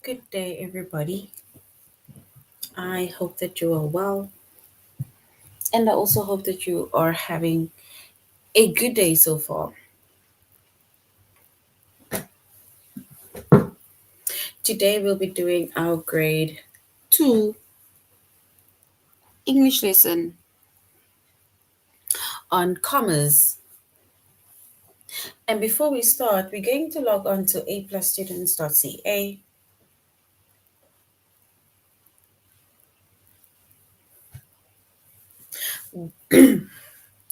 Good day, everybody. I hope that you are well, and I also hope that you are having a good day so far. Today, we'll be doing our grade 2 English lesson on commas. And before we start, we're going to log on to aplusstudents.ca.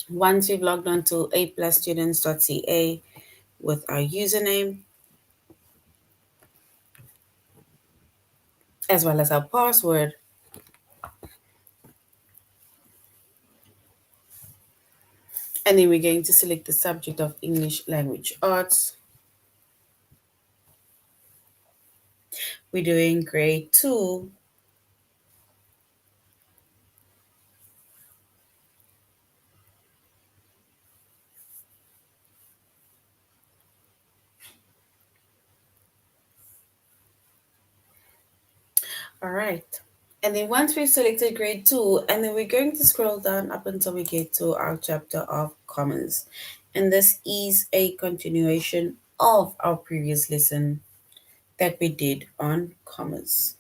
Once we've logged on to aplusstudents.ca with our username as well as our password, and then we're going to select the subject of English language arts. We're doing grade 2. All right. And then once we've selected grade 2, and then we're going to scroll down up until we get to our chapter of commas. And this is a continuation of our previous lesson that we did on commas.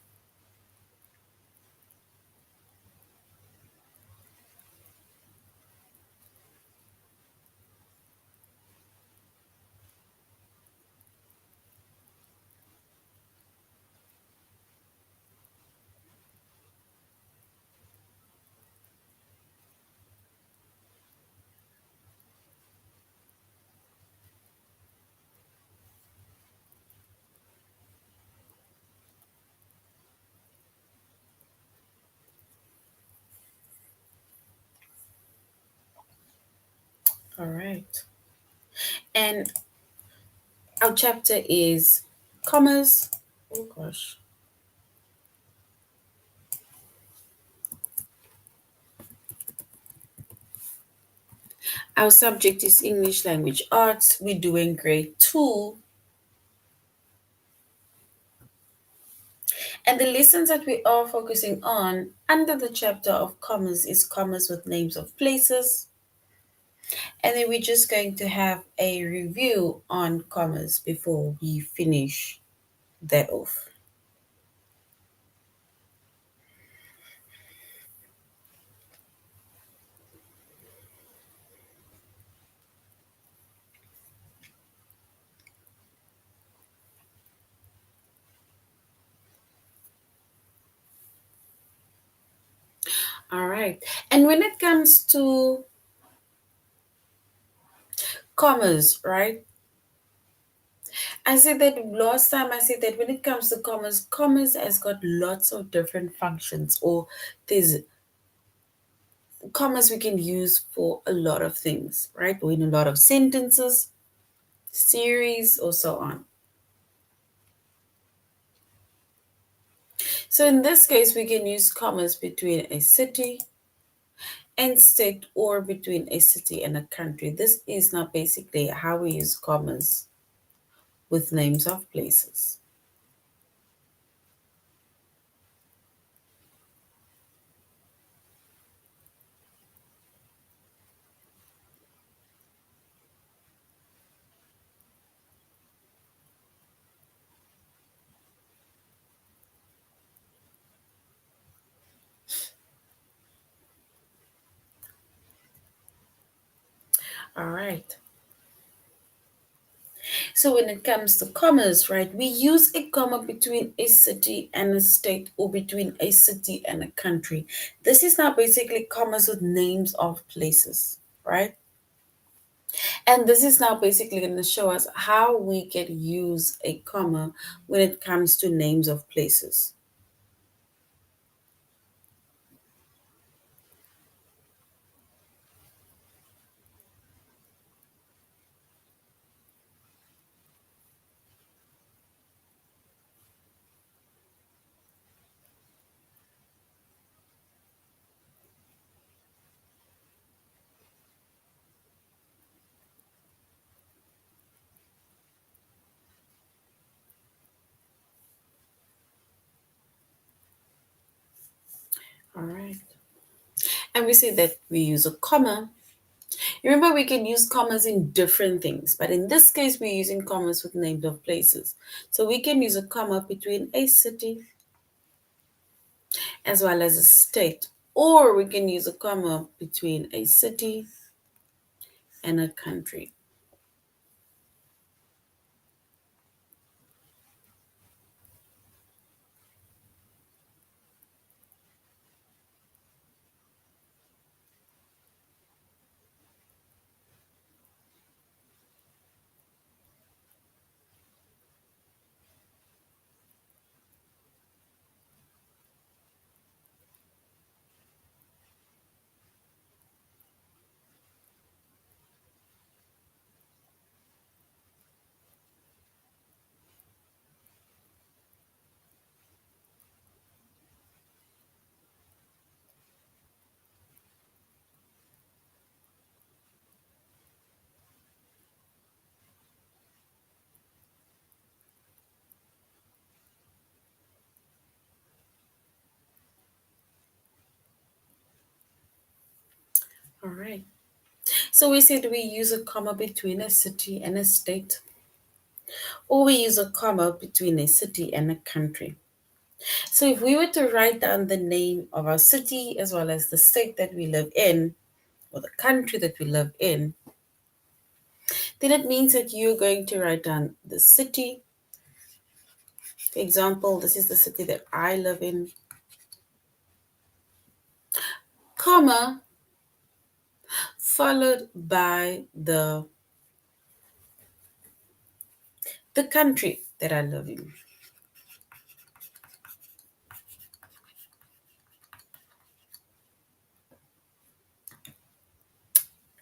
All right. And our chapter is commas. Oh gosh. Our subject is English language arts. We're doing grade 2. And the lessons that we are focusing on under the chapter of commas is commas with names of places. And then we're just going to have a review on commas before we finish that off. All right. And when it comes to commas, right? I said that last time I said that when it comes to commas, commas has got lots of different functions, or there's commas we can use for a lot of things, right? Or in a lot of sentences, series, or so on. So in this case, we can use commas between a city and state, or between a city and a country. This is now basically how we use commas with names of places. All right. So when it comes to commas, right, we use a comma between a city and a state, or between a city and a country. This is now basically commas with names of places, right? And this is now basically going to show us how we can use a comma when it comes to names of places. All right. And we say that we use a comma. Remember, we can use commas in different things, but in this case, we're using commas with names of places. So we can use a comma between a city as well as a state, or we can use a comma between a city and a country. All right. So we said we use a comma between a city and a state, or we use a comma between a city and a country. So if we were to write down the name of our city as well as the state that we live in, or the country that we live in, then it means that you're going to write down the city. For example, this is the city that I live in, comma, followed by the country that I live in.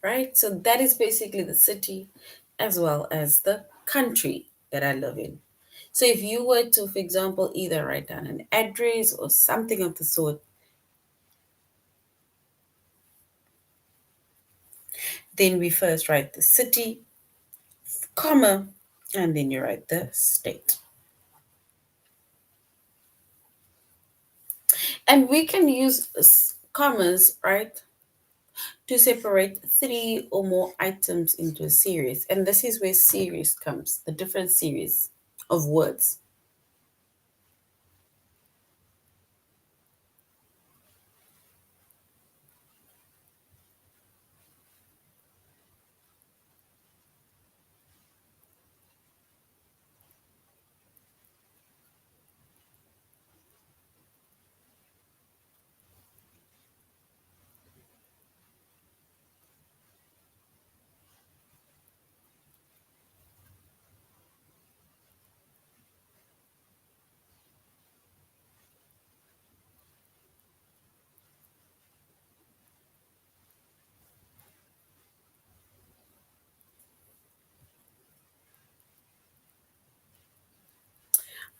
Right? So that is basically the city as well as the country that I live in. So if you were to, for example, either write down an address or something of the sort, then we first write the city, comma, and then you write the state. And we can use commas, right, to separate three or more items into a series. And this is where series comes, the different series of words.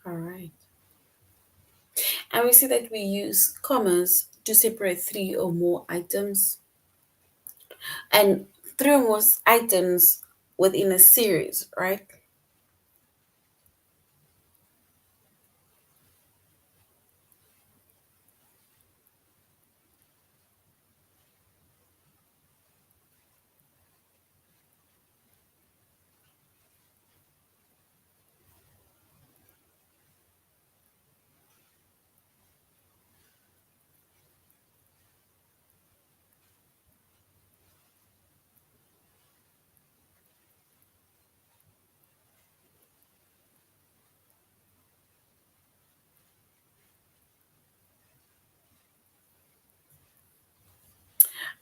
All right. And we see that we use commas to separate three or more items and three or more items within a series, right?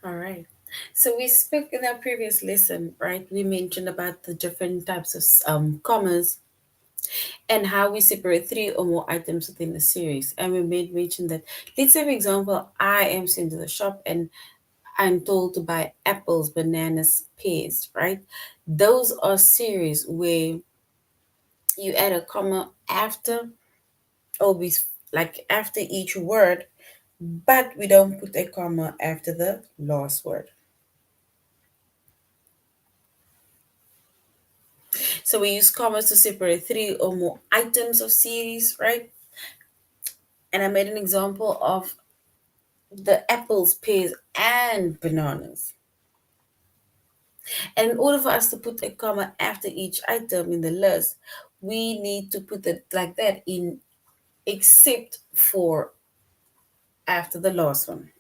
All right. So we spoke in our previous lesson, right? We mentioned about the different types of commas and how we separate three or more items within a series. And we made mention that, let's say, for example, I am sent to the shop and I'm told to buy apples, bananas, pears, right? Those are series where you add a comma after or like after each word, but we don't put a comma after the last word. So we use commas to separate three or more items of series, right? And I made an example of the apples, pears, and bananas. And in order for us to put a comma after each item in the list, we need to put it like that in except for after the last one.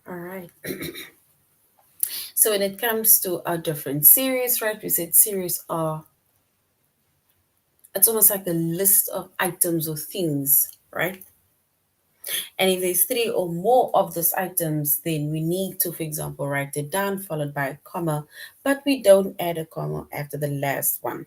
All right. So when it comes to our different series, right? We said series are, it's almost like a list of items or things, right? And if there's three or more of those items, then we need to, for example, write it down followed by a comma, but we don't add a comma after the last one.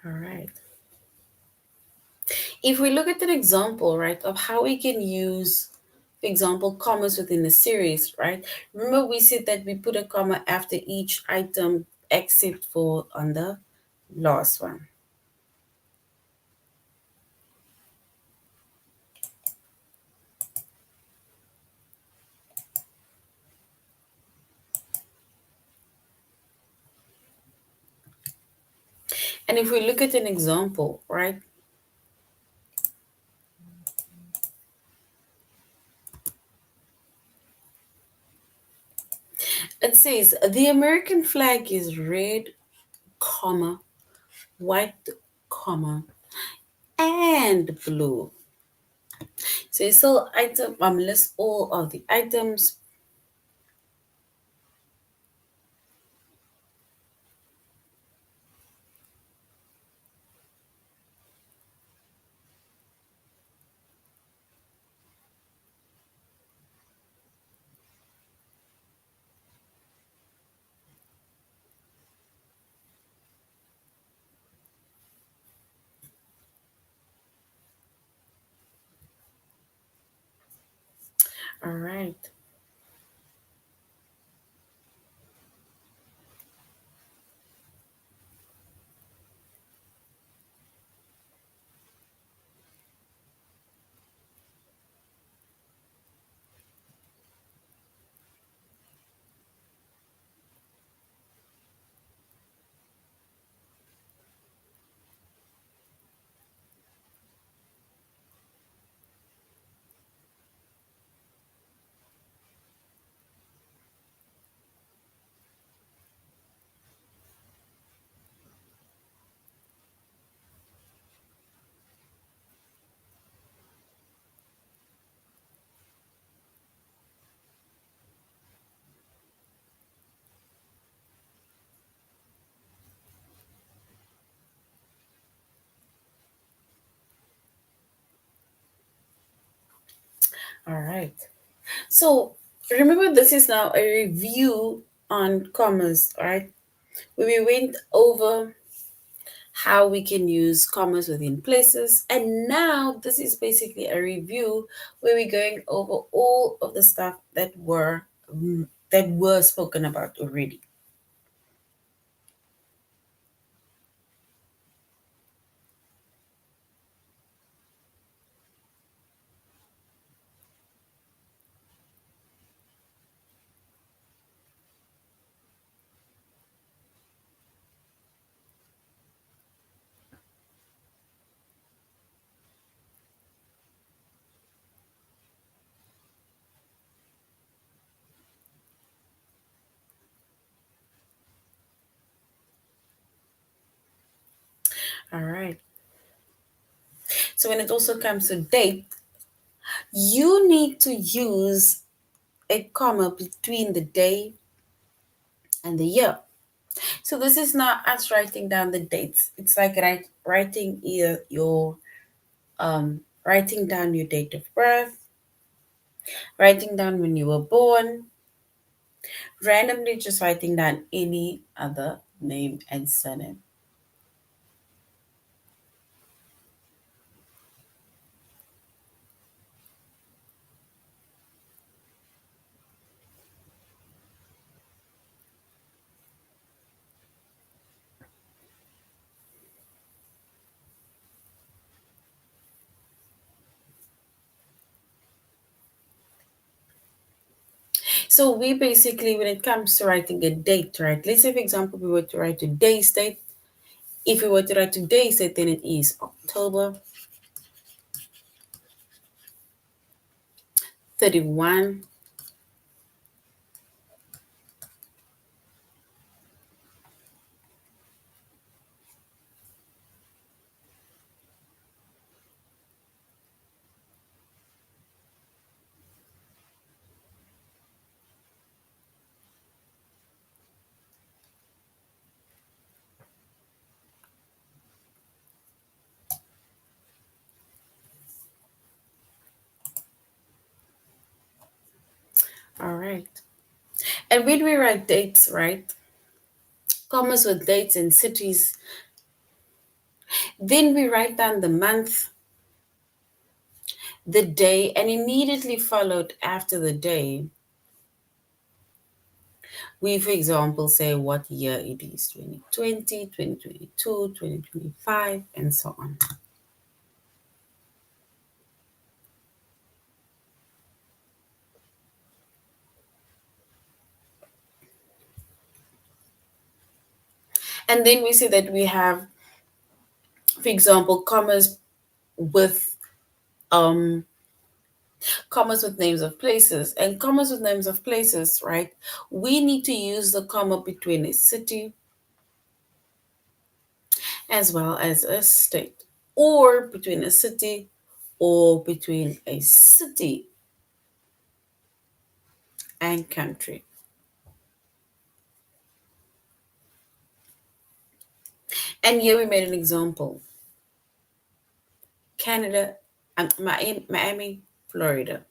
All right. If we look at an example, right, of how we can use, for example, commas within a series, right? Remember we said that we put a comma after each item except for on the last one. And if we look at an example, right, it says the American flag is red, comma, white, comma, and blue. So it's still item list all of the items. All right. All right. So remember, this is now a review on commas, all right? Where we went over how we can use commas within places. And now this is basically a review where we're going over all of the stuff that were spoken about already. All right. So when it also comes to date, you need to use a comma between the day and the year. So this is not us writing down the dates. It's like writing either your writing down your date of birth, writing down when you were born, randomly just writing down any other name and surname. So we basically, when it comes to writing a date, right? Let's say, for example, we were to write today's date. If we were to write today's date, then it is October 31. All right. And when we write dates, right? Commas with dates and cities, then we write down the month, the day, and immediately followed after the day, we, for example, say what year it is: 2020, 2022, 2025, and so on. And then we say that we have, for example, with um commas with names of places, and commas with names of places, right? We need to use the comma between a city as well as a state, or between a city or between a city and country. And here we made an example: Canada, Miami, Florida.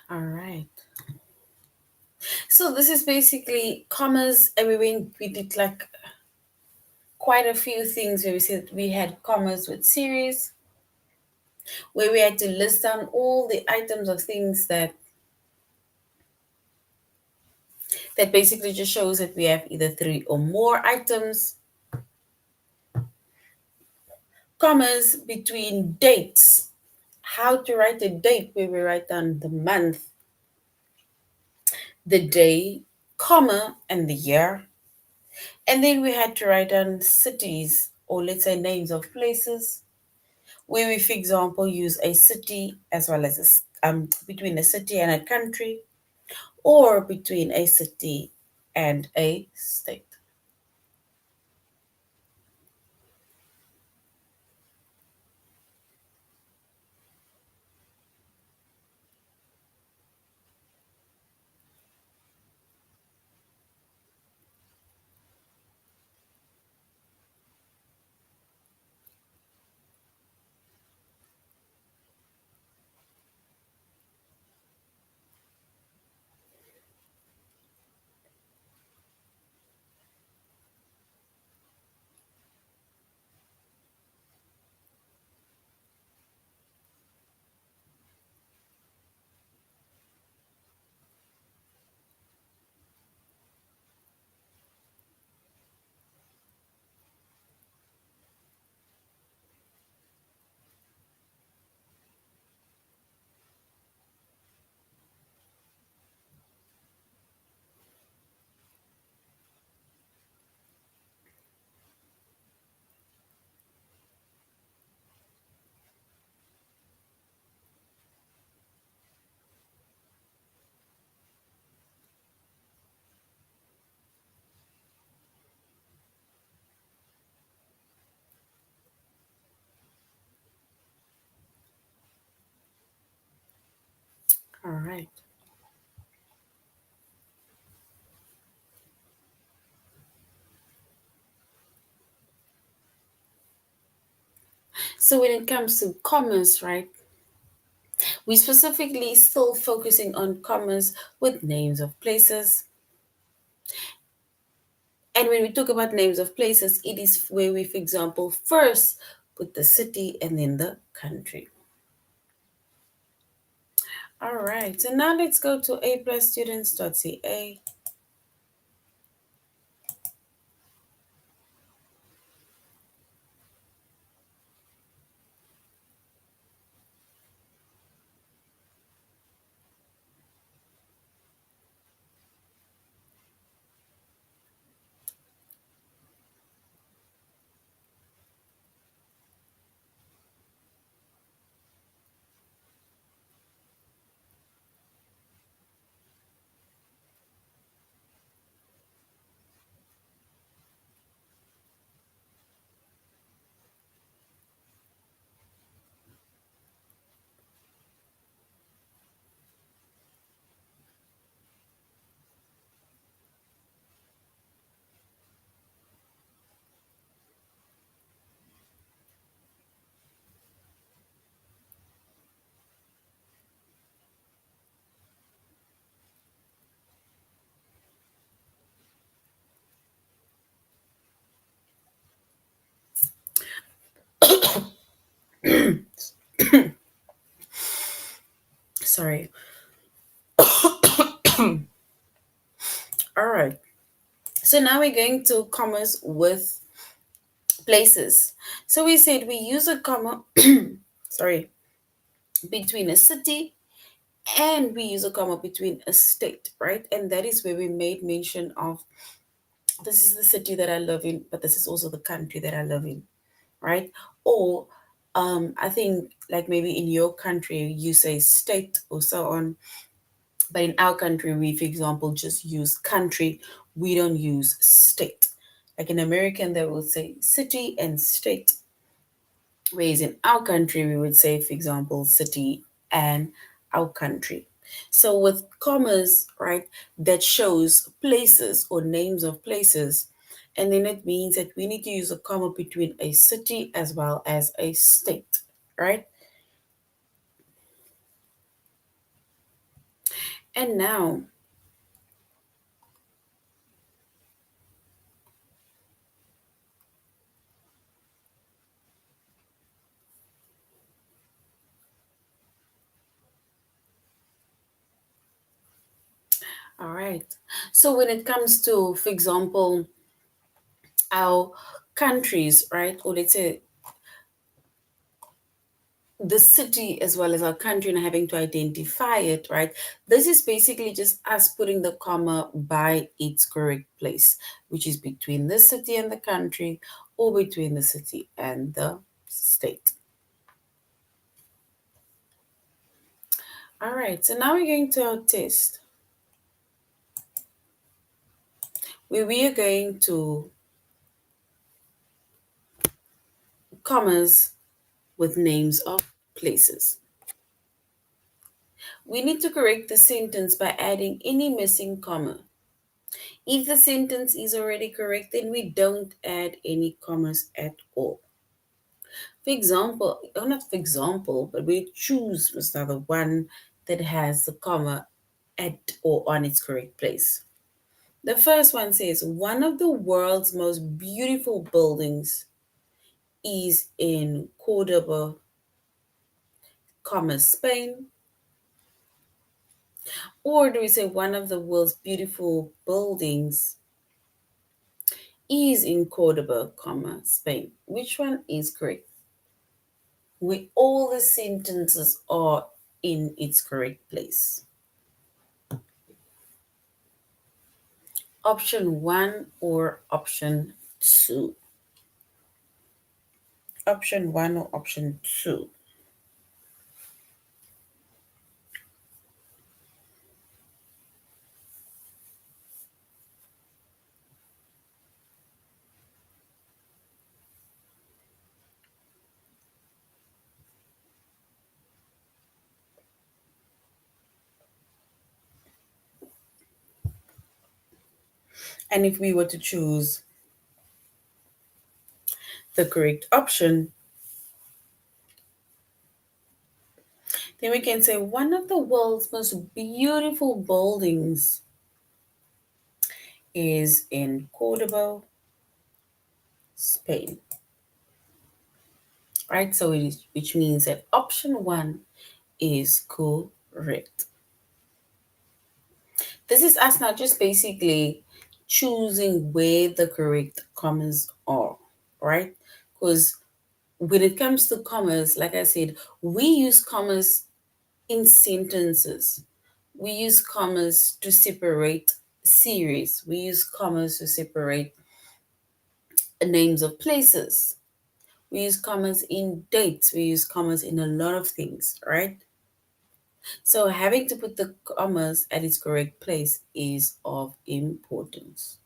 All right. So this is basically commas, and we did like quite a few things where we said we had commas with series, where we had to list down all the items of things that basically just shows that we have either three or more items. Commas between dates. How to write a date, where we write down the month, the day, comma, and the year. And then we had to write down cities, or let's say names of places, where we, for example, use a city as well as between a city and a country, or between a city and a state. All right. So when it comes to commerce, right, we specifically still focusing on commerce with names of places. And when we talk about names of places, it is where we, for example, first put the city and then the country. All right, so now let's go to aplusstudents.ca. Sorry. All right. So now we're going to commerce with places. So we said we use a comma, sorry, between a city, and we use a comma between a state, right? And that is where we made mention of this is the city that I live in, but this is also the country that I live in, right? Or I think like maybe in your country you say state or so on, but in our country we, for example, just use country. We don't use state. Like in American, they will say city and state, whereas in our country we would say, for example, city and our country. So with commas, right, that shows places or names of places, and then it means that we need to use a comma between a city as well as a state, right? And now, all right. So when it comes to, for example, our countries, right, or let's say the city as well as our country and having to identify it, right? This is basically just us putting the comma by its correct place, which is between the city and the country or between the city and the state. All right, so now we're going to our test where we are going to commas with names of places. We need to correct the sentence by adding any missing comma. If the sentence is already correct, then we don't add any commas at all. For example, or not for example, but we choose the one that has the comma at or on its correct place. The first one says, one of the world's most beautiful buildings is in Cordoba, Spain. Or do we say one of the world's beautiful buildings is in Cordoba, Spain? Which one is correct? All the sentences are in its correct place. Option one or option two? Option one or option two? And if we were to choose the correct option, then we can say one of the world's most beautiful buildings is in Cordoba, Spain. Right? So it is, which means that option one is correct. This is us now just basically choosing where the correct commas are, right? Because when it comes to commas, like I said, we use commas in sentences. We use commas to separate series. We use commas to separate names of places. We use commas in dates. We use commas in a lot of things, right? So having to put the commas at its correct place is of importance.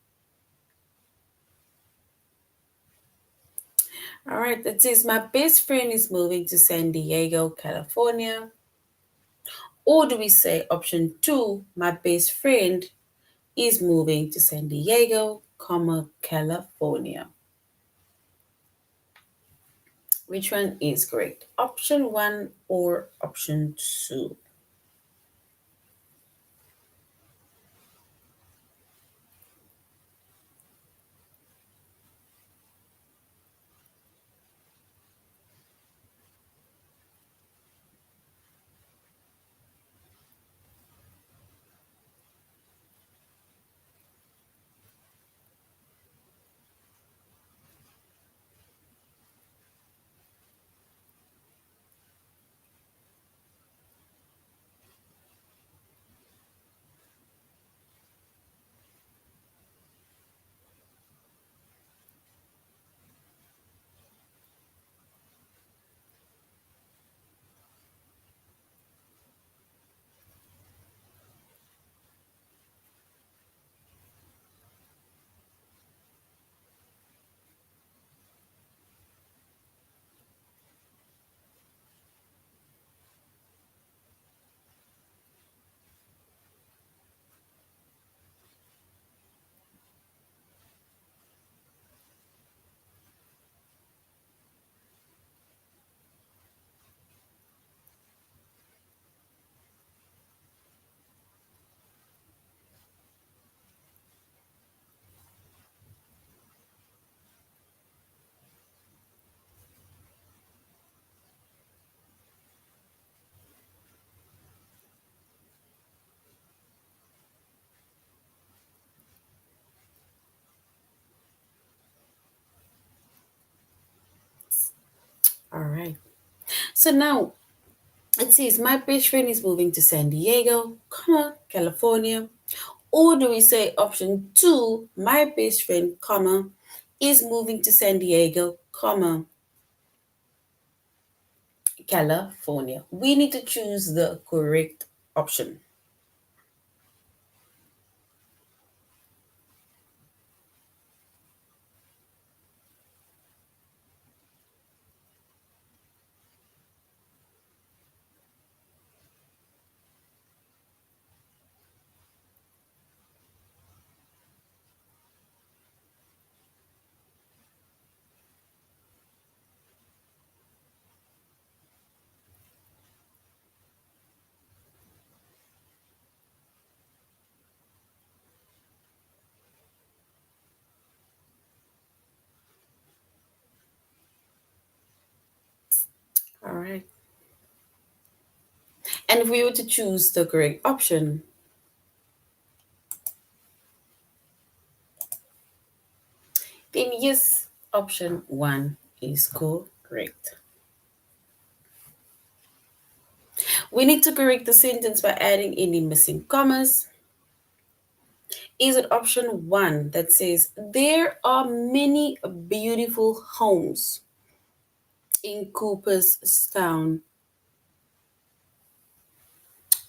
All right, that says my best friend is moving to San Diego, California. Or do we say option two, my best friend is moving to San Diego, California? Which one is correct? Option one or option two? All right. So now it says my best friend is moving to San Diego, California. Or do we say option two, my best friend, is moving to San Diego, California. We need to choose the correct option. All right. And if we were to choose the correct option, then yes, option one is correct. We need to correct the sentence by adding any missing commas. Is it option one that says, there are many beautiful homes in Cooperstown,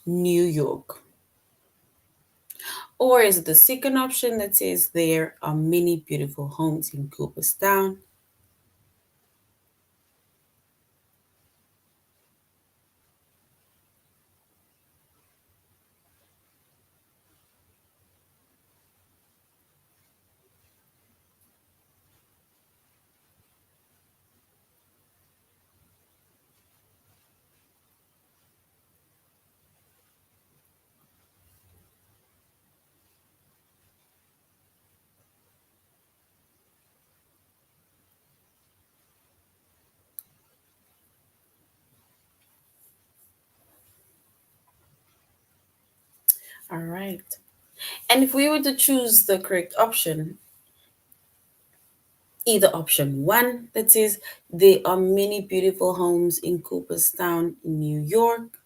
New York? Or is it the second option that says, there are many beautiful homes in Cooperstown? All right. And if we were to choose the correct option, either option one that says, there are many beautiful homes in Cooperstown, New York.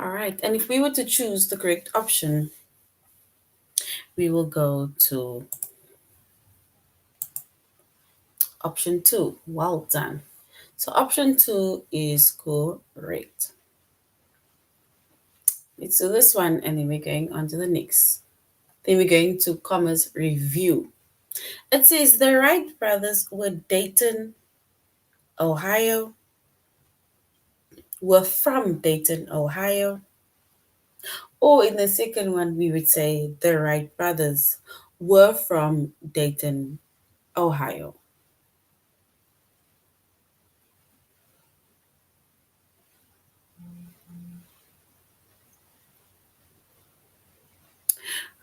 All right. And if we were to choose the correct option, we will go to option two. Well done. So option two is correct. Let's do this one and then we're going on to the next. Then we're going to commas review. It says the Wright brothers Ohio, were from Dayton, Ohio. Or in the second one, we would say the Wright brothers were from Dayton, Ohio.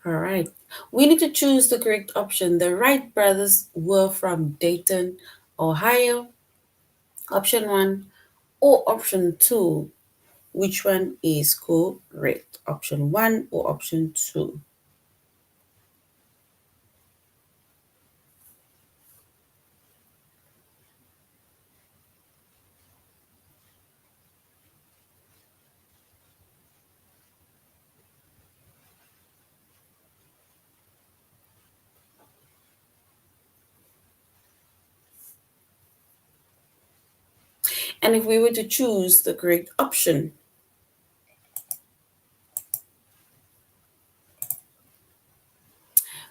All right. We need to choose the correct option. The Wright brothers were from Dayton, Ohio. Option one or option two. Which one is correct? Option one or option two? And if we were to choose the correct option,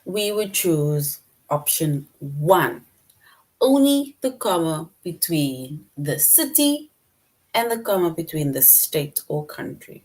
we would choose option one. Only the comma between the city and the comma between the state or country.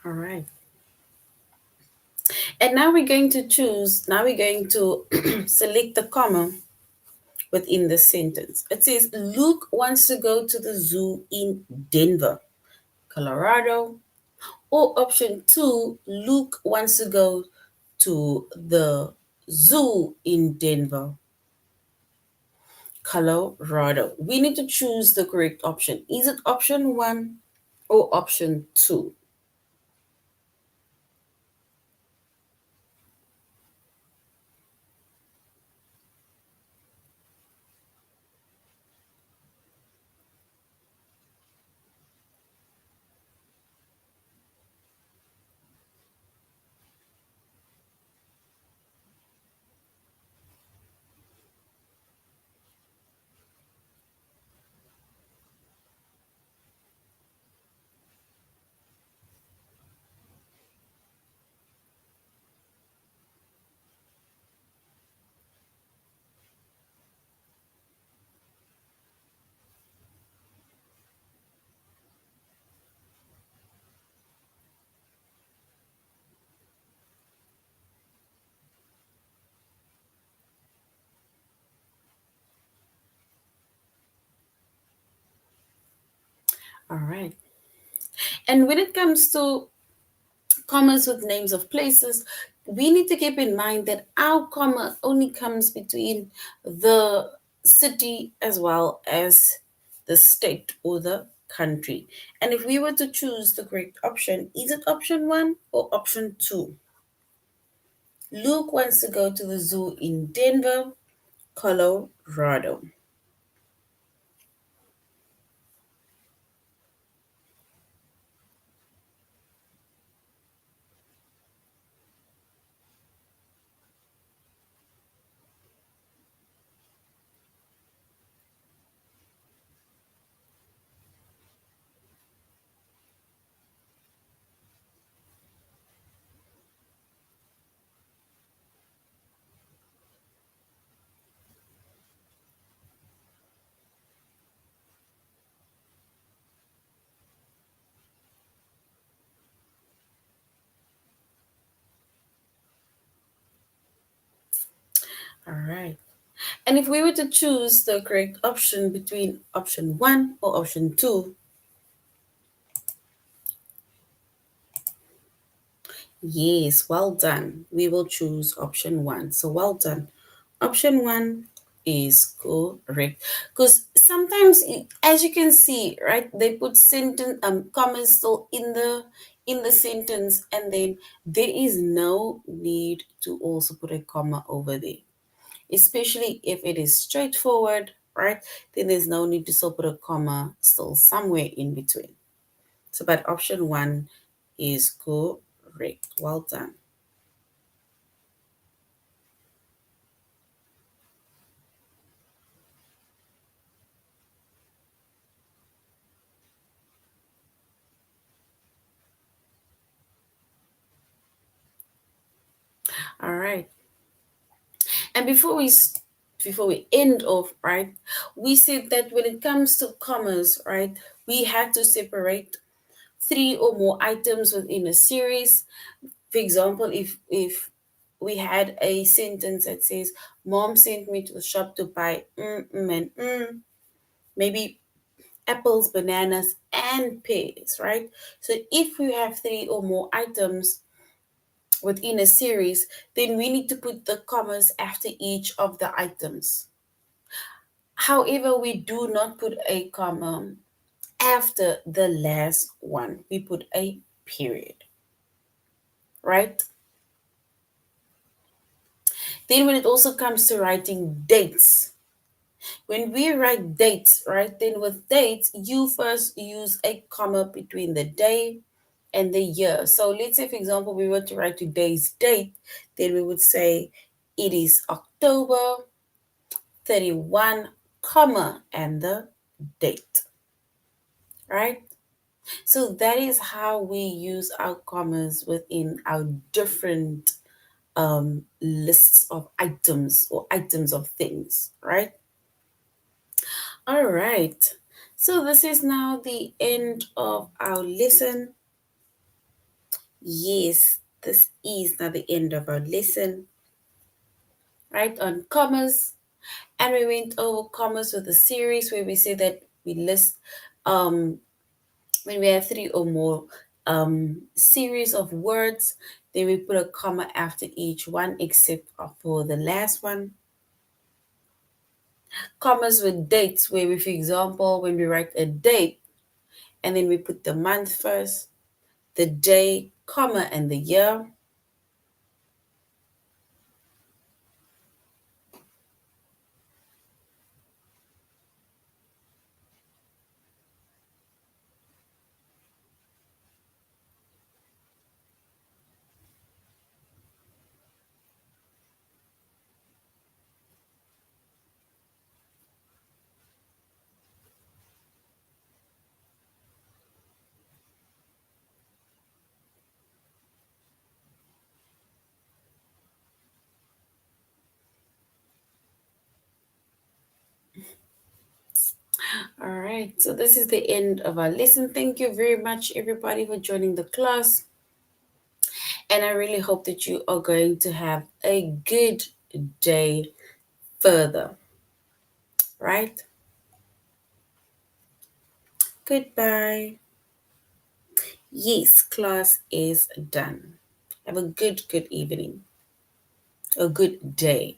All right. And now we're going to choose, now we're going to select the comma within the sentence. It says, Luke wants to go to the zoo in Denver, Colorado. Or option two, Luke wants to go to the zoo in Denver, Colorado. We need to choose the correct option. Is it option one or option two? All right. And when it comes to commas with names of places, we need to keep in mind that our comma only comes between the city as well as the state or the country. And if we were to choose the correct option, is it option one or option two? Luke wants to go to the zoo in Denver, Colorado. All right. And if we were to choose the correct option between option one or option two, yes, well done. We will choose option one. So well done. Option one is correct. Because sometimes, as you can see, right, they put sentence commas still in the sentence, and then there is no need to also put a comma over there. Especially if it is straightforward, right? Then there's no need to still put a comma still somewhere in between. So, but option one is correct. Well done. All right. And before we end off, right, we said that when it comes to commas, right, we had to separate three or more items within a series. For example, if we had a sentence that says, "Mom sent me to the shop to buy and maybe apples, bananas, and pears," right? So if we have three or more items within a series, then we need to put the commas after each of the items. However, we do not put a comma after the last one. We put a period, right? Then when it also comes to writing dates, when we write dates, right, then with dates, you first use a comma between the day and the year. So let's say, for example, we were to write today's date, then we would say it is October 31, comma, and the date, right? So that is how we use our commas within our different lists of items or items of things, right? All right. So this is now the end of our lesson. Yes, this is now the end of our lesson, right, on commas. And we went over commas with a series where we say that we list um, when we have three or more series of words, then we put a comma after each one except for the last one. Commas with dates, where we, for example, when we write a date and then we put the month first, the day, comma, and the year. All right, so this is the end of our lesson. Thank you very much, everybody, for joining the class. And I really hope that you are going to have a good day further, right? Goodbye. Yes, class is done. Have a good evening, a good day.